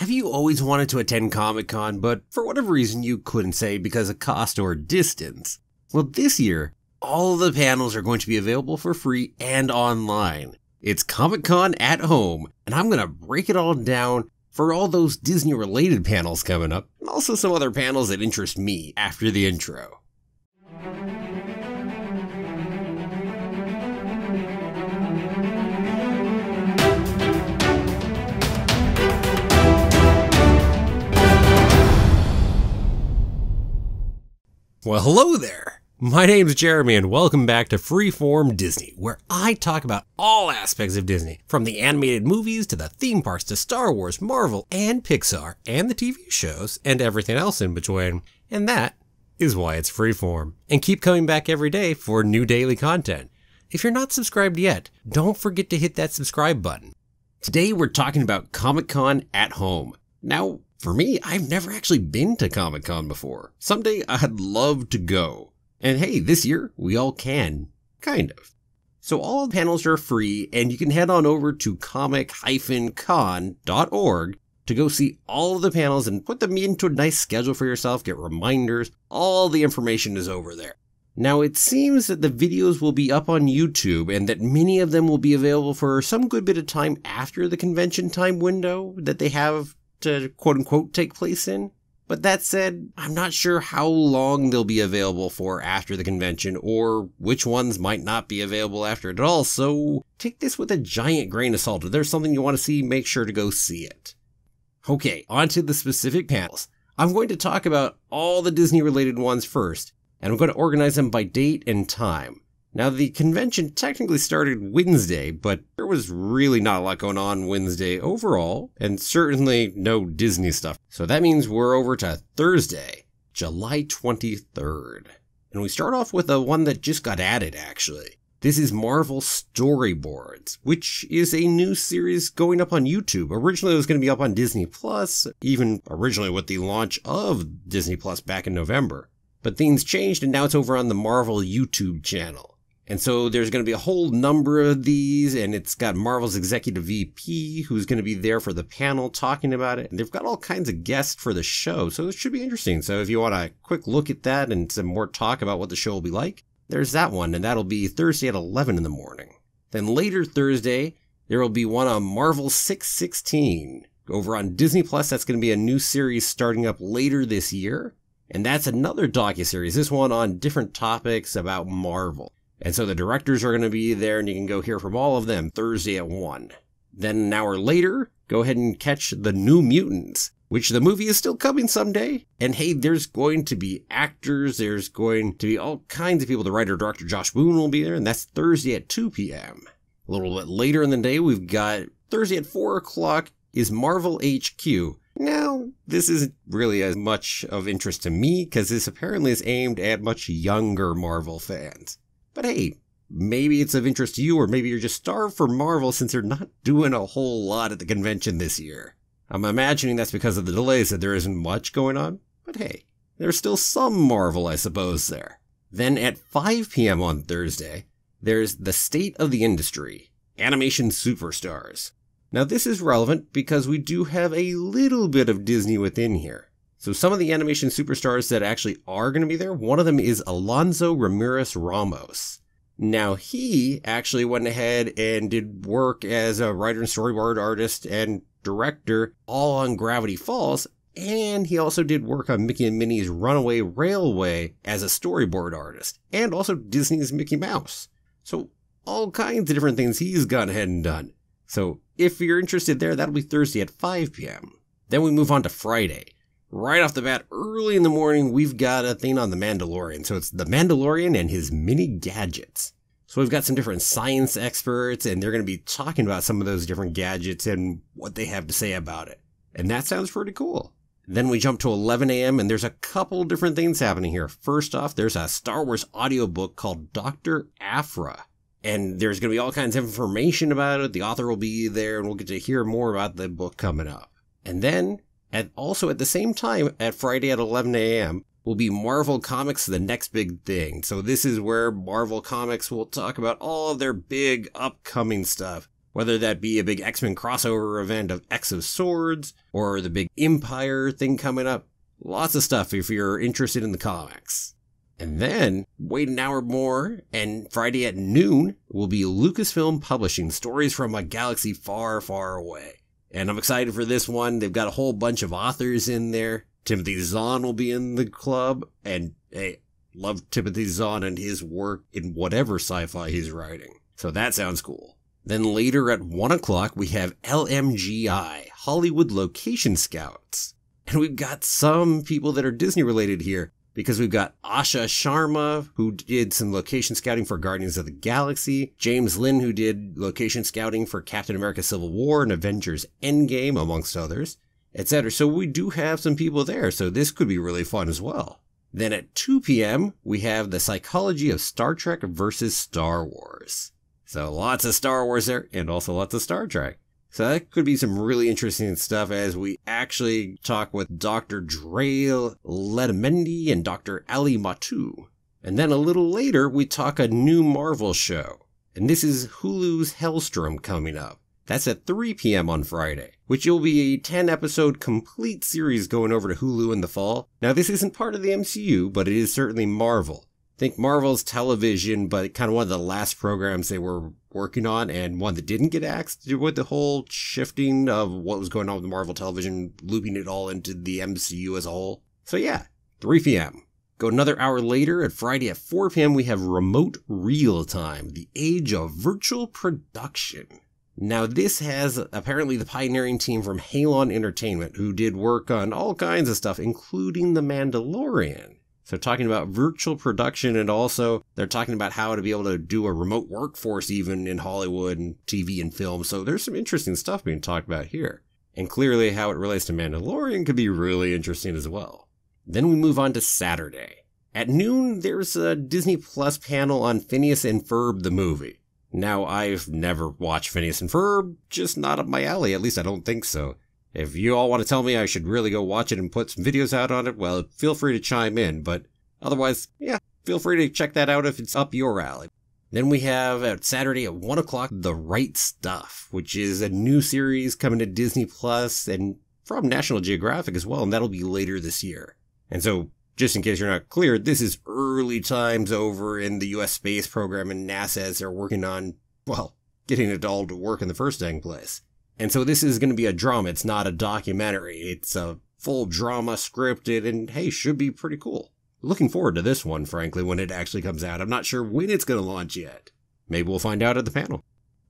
Have you always wanted to attend Comic-Con, but for whatever reason you couldn't say because of cost or distance? Well, this year, all of the panels are going to be available for free and online. It's Comic-Con at home, and I'm going to break it all down for all those Disney-related panels coming up, and also some other panels that interest me after the intro. Well, hello there! My name's Jeremy and welcome back to Freeform Disney, where I talk about all aspects of Disney, from the animated movies to the theme parks to Star Wars, Marvel, and Pixar, and the TV shows, and everything else in between. And that is why it's Freeform. And keep coming back every day for new daily content. If you're not subscribed yet, don't forget to hit that subscribe button. Today we're talking about Comic-Con at home. Now, for me, I've never actually been to Comic-Con before. Someday I'd love to go. And hey, this year, we all can. Kind of. So all the panels are free, and you can head on over to comic-con.org to go see all of the panels and put them into a nice schedule for yourself, get reminders. All the information is over there. Now, it seems that the videos will be up on YouTube and that many of them will be available for some good bit of time after the convention time window that they have to quote-unquote take place in. But that said, I'm not sure how long they'll be available for after the convention, or which ones might not be available after it at all, so take this with a giant grain of salt. If there's something you want to see, make sure to go see it. Okay, on to the specific panels. I'm going to talk about all the Disney-related ones first, and I'm going to organize them by date and time. Now, the convention technically started Wednesday, but there was really not a lot going on Wednesday overall, and certainly no Disney stuff. So that means we're over to Thursday, July 23rd. And we start off with a one that just got added, actually. This is Marvel Storyboards, which is a new series going up on YouTube. Originally, it was going to be up on Disney+, even originally with the launch of Disney+ back in November. But things changed, and now it's over on the Marvel YouTube channel. And so there's going to be a whole number of these, and it's got Marvel's executive VP who's going to be there for the panel talking about it. And they've got all kinds of guests for the show, so it should be interesting. So if you want a quick look at that and some more talk about what the show will be like, there's that one, and that'll be Thursday at 11 in the morning. Then later Thursday, there will be one on Marvel 616. Over on Disney+, that's going to be a new series starting up later this year. And that's another docuseries, this one on different topics about Marvel. And so the directors are going to be there, and you can go hear from all of them Thursday at 1. Then an hour later, go ahead and catch The New Mutants, which the movie is still coming someday. And hey, there's going to be actors, there's going to be all kinds of people. The writer-director Josh Boone will be there, and that's Thursday at 2 p.m. A little bit later in the day, we've got Thursday at 4 o'clock is Marvel HQ. Now, this isn't really as much of interest to me, because this apparently is aimed at much younger Marvel fans. But hey, maybe it's of interest to you, or maybe you're just starved for Marvel since they're not doing a whole lot at the convention this year. I'm imagining that's because of the delays that there isn't much going on, but hey, there's still some Marvel, I suppose, there. Then at 5 p.m. on Thursday, there's The State of the Industry, Animation Superstars. Now this is relevant because we do have a little bit of Disney within here. So some of the animation superstars that actually are going to be there, one of them is Alonso Ramirez Ramos. Now he actually went ahead and did work as a writer and storyboard artist and director all on Gravity Falls, and he also did work on Mickey and Minnie's Runaway Railway as a storyboard artist, and also Disney's Mickey Mouse. So all kinds of different things he's gone ahead and done. So if you're interested there, that'll be Thursday at 5 p.m. Then we move on to Friday. Right off the bat, early in the morning, we've got a thing on The Mandalorian. So it's The Mandalorian and his mini gadgets. So we've got some different science experts, and they're going to be talking about some of those different gadgets and what they have to say about it. And that sounds pretty cool. Then we jump to 11 a.m., and there's a couple different things happening here. First off, there's a Star Wars audiobook called Dr. Aphra. And there's going to be all kinds of information about it. The author will be there, and we'll get to hear more about the book coming up. And then, also at the same time, at Friday at 11 a.m., will be Marvel Comics The Next Big Thing. So this is where Marvel Comics will talk about all of their big upcoming stuff. Whether that be a big X-Men crossover event of X of Swords, or the big Empire thing coming up. Lots of stuff if you're interested in the comics. And then, wait an hour more, and Friday at noon will be Lucasfilm Publishing, Stories from a Galaxy Far, Far Away. And I'm excited for this one. They've got a whole bunch of authors in there. Timothy Zahn will be in the club, and hey, love Timothy Zahn and his work in whatever sci-fi he's writing. So that sounds cool. Then later at 1 o'clock, we have LMGI, Hollywood Location Scouts. And we've got some people that are Disney related here, because we've got Asha Sharma, who did some location scouting for Guardians of the Galaxy, James Lynn, who did location scouting for Captain America Civil War and Avengers Endgame, amongst others, etc. So we do have some people there, so this could be really fun as well. Then at 2 p.m., we have the Psychology of Star Trek versus Star Wars. So lots of Star Wars there, and also lots of Star Trek. So that could be some really interesting stuff as we actually talk with Dr. Drayle Letamendi and Dr. Ali Matu. And then a little later, we talk a new Marvel show. And this is Hulu's Hellstrom coming up. That's at 3 p.m. on Friday, which will be a 10-episode complete series going over to Hulu in the fall. Now, this isn't part of the MCU, but it is certainly Marvel. Think Marvel's television, but kind of one of the last programs they were working on, and one that didn't get axed with the whole shifting of what was going on with Marvel television, looping it all into the MCU as a whole. So yeah, 3 p.m. Go another hour later, at Friday at 4 p.m., we have Remote Real Time, the age of virtual production. Now this has apparently the pioneering team from Halon Entertainment, who did work on all kinds of stuff, including The Mandalorian. So talking about virtual production, and also they're talking about how to be able to do a remote workforce even in Hollywood and TV and film. So there's some interesting stuff being talked about here. And clearly how it relates to Mandalorian could be really interesting as well. Then we move on to Saturday. At noon, there's a Disney Plus panel on Phineas and Ferb the movie. Now, I've never watched Phineas and Ferb, just not up my alley, at least I don't think so. If you all want to tell me I should really go watch it and put some videos out on it, well, feel free to chime in, but otherwise, yeah, feel free to check that out if it's up your alley. Then we have, at Saturday at 1 o'clock, The Right Stuff, which is a new series coming to Disney Plus and from National Geographic as well, and that'll be later this year. And so, just in case you're not clear, this is early times over in the U.S. space program and NASA as they're working on, well, getting it all to work in the first dang place. And so this is going to be a drama. It's not a documentary. It's a full drama, scripted, and hey, should be pretty cool. Looking forward to this one, frankly, when it actually comes out. I'm not sure when it's going to launch yet. Maybe we'll find out at the panel.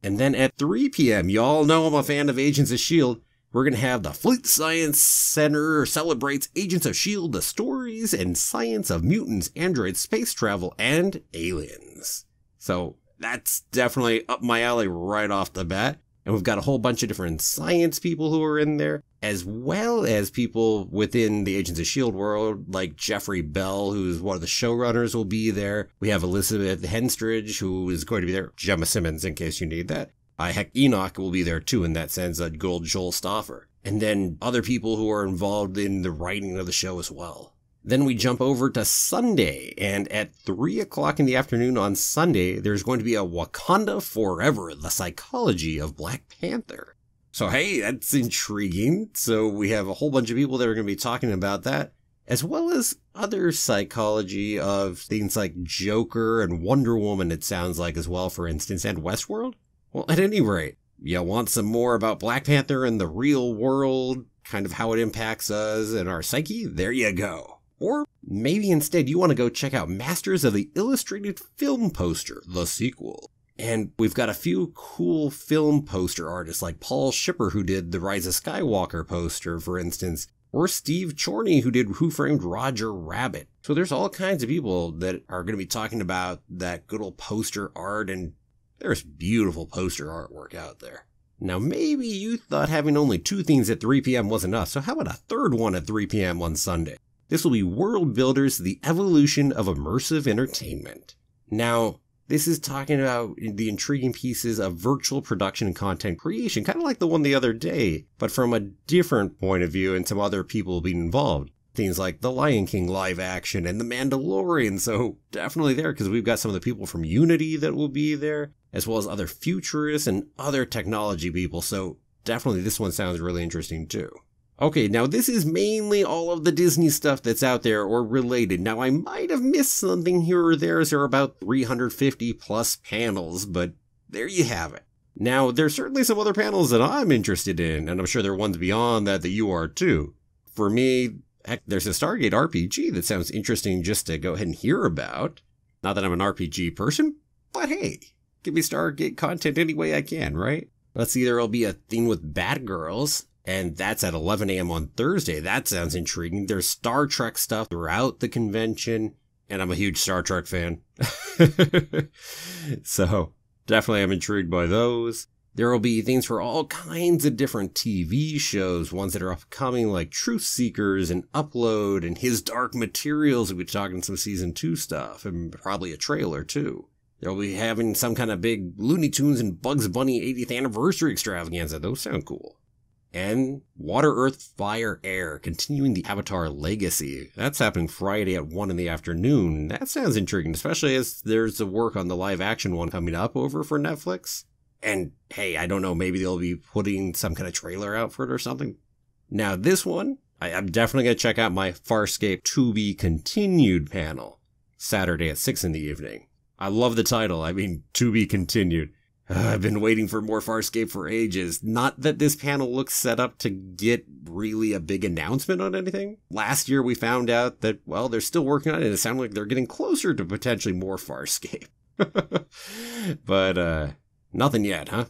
And then at 3 p.m., y'all know I'm a fan of Agents of S.H.I.E.L.D., we're going to have the Fleet Science Center celebrates Agents of S.H.I.E.L.D., the stories and science of mutants, androids, space travel, and aliens. So that's definitely up my alley right off the bat. And we've got a whole bunch of different science people who are in there, as well as people within the Agents of S.H.I.E.L.D. world, like Jeffrey Bell, who's one of the showrunners, will be there. We have Elizabeth Henstridge, who is going to be there. Gemma Simmons, in case you need that. Heck, Enoch will be there too in that sense, that good old Joel Stauffer. And then other people who are involved in the writing of the show as well. Then we jump over to Sunday, and at 3 o'clock in the afternoon on Sunday, there's going to be a Wakanda Forever, the psychology of Black Panther. So hey, that's intriguing. So we have a whole bunch of people that are going to be talking about that, as well as other psychology of things like Joker and Wonder Woman, it sounds like as well, for instance, and Westworld. Well, at any rate, you want some more about Black Panther and the real world, kind of how it impacts us and our psyche? There you go. Or maybe instead you want to go check out Masters of the Illustrated Film Poster, the sequel. And we've got a few cool film poster artists like Paul Shipper, who did the Rise of Skywalker poster, for instance, or Steve Chorney, who did Who Framed Roger Rabbit. So there's all kinds of people that are going to be talking about that good old poster art, and there's beautiful poster artwork out there. Now maybe you thought having only 2 things at 3 p.m. was enough, so how about a third one at 3 p.m. on Sunday? This will be World Builders, the Evolution of Immersive Entertainment. Now, this is talking about the intriguing pieces of virtual production and content creation, kind of like the one the other day, but from a different point of view and some other people being involved. things like The Lion King live action and The Mandalorian. So definitely there, because we've got some of the people from Unity that will be there, as well as other futurists and other technology people. So definitely this one sounds really interesting too. Okay, now this is mainly all of the Disney stuff that's out there or related. Now I might have missed something here or there, as there are about 350 plus panels, but there you have it. Now there's certainly some other panels that I'm interested in, and I'm sure there are ones beyond that you are too. For me, heck, there's a Stargate RPG that sounds interesting just to go ahead and hear about. Not that I'm an RPG person, but hey, give me Stargate content any way I can, right? Let's see, there'll be a thing with Batgirls, and that's at 11 a.m. on Thursday. That sounds intriguing. There's Star Trek stuff throughout the convention, and I'm a huge Star Trek fan. So definitely I'm intrigued by those. There will be things for all kinds of different TV shows, ones that are upcoming like Truth Seekers and Upload and His Dark Materials. We'll be talking some season 2 stuff and probably a trailer too. They'll be having some kind of big Looney Tunes and Bugs Bunny 80th anniversary extravaganza. Those sound cool. And Water, Earth, Fire, Air, continuing the Avatar legacy. That's happening Friday at 1 in the afternoon. That sounds intriguing, especially as there's the work on the live action one coming up over for Netflix. And hey, I don't know, maybe they'll be putting some kind of trailer out for it or something. Now this one, I'm definitely going to check out my Farscape To Be Continued panel, Saturday at 6 in the evening. I love the title, I mean, To Be Continued. I've been waiting for more Farscape for ages. Not that this panel looks set up to get really a big announcement on anything. Last year we found out that, well, they're still working on it, and it sounds like they're getting closer to potentially more Farscape. But, nothing yet, huh?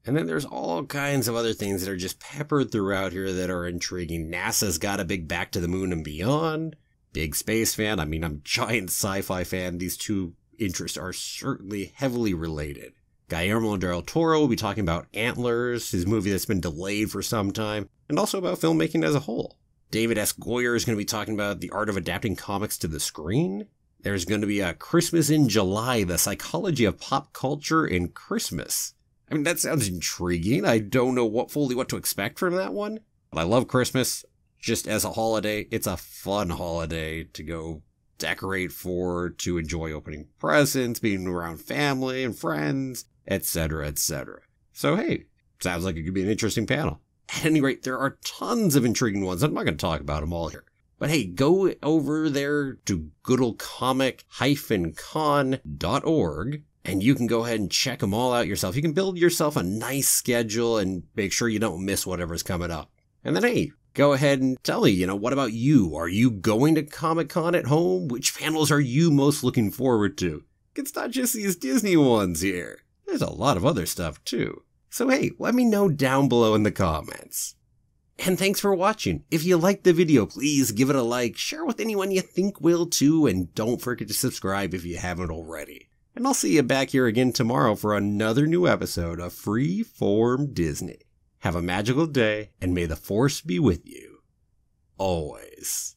And then there's all kinds of other things that are just peppered throughout here that are intriguing. NASA's got a big Back to the Moon and Beyond. Big space fan. I mean, I'm a giant sci-fi fan. These two interests are certainly heavily related. Guillermo del Toro will be talking about Antlers, his movie that's been delayed for some time, and also about filmmaking as a whole. David S. Goyer is going to be talking about the art of adapting comics to the screen. There's going to be a Christmas in July, the psychology of pop culture in Christmas. I mean, that sounds intriguing. I don't know what to expect from that one, but I love Christmas just as a holiday. It's a fun holiday to go decorate for, to enjoy opening presents, being around family and friends, etc., etc. So hey, sounds like it could be an interesting panel. At any rate, there are tons of intriguing ones. I'm not going to talk about them all here. But hey, go over there to goodlecomic-con.org and you can go ahead and check them all out yourself. You can build yourself a nice schedule and make sure you don't miss whatever's coming up. And then hey, go ahead and tell me, what about you? Are you going to Comic-Con at home? Which panels are you most looking forward to? It's not just these Disney ones here. There's a lot of other stuff too. So hey, let me know down below in the comments. And thanks for watching. If you liked the video, please give it a like, share with anyone you think will too, and don't forget to subscribe if you haven't already. And I'll see you back here again tomorrow for another new episode of Freeform Disney. Have a magical day, and may the Force be with you. Always.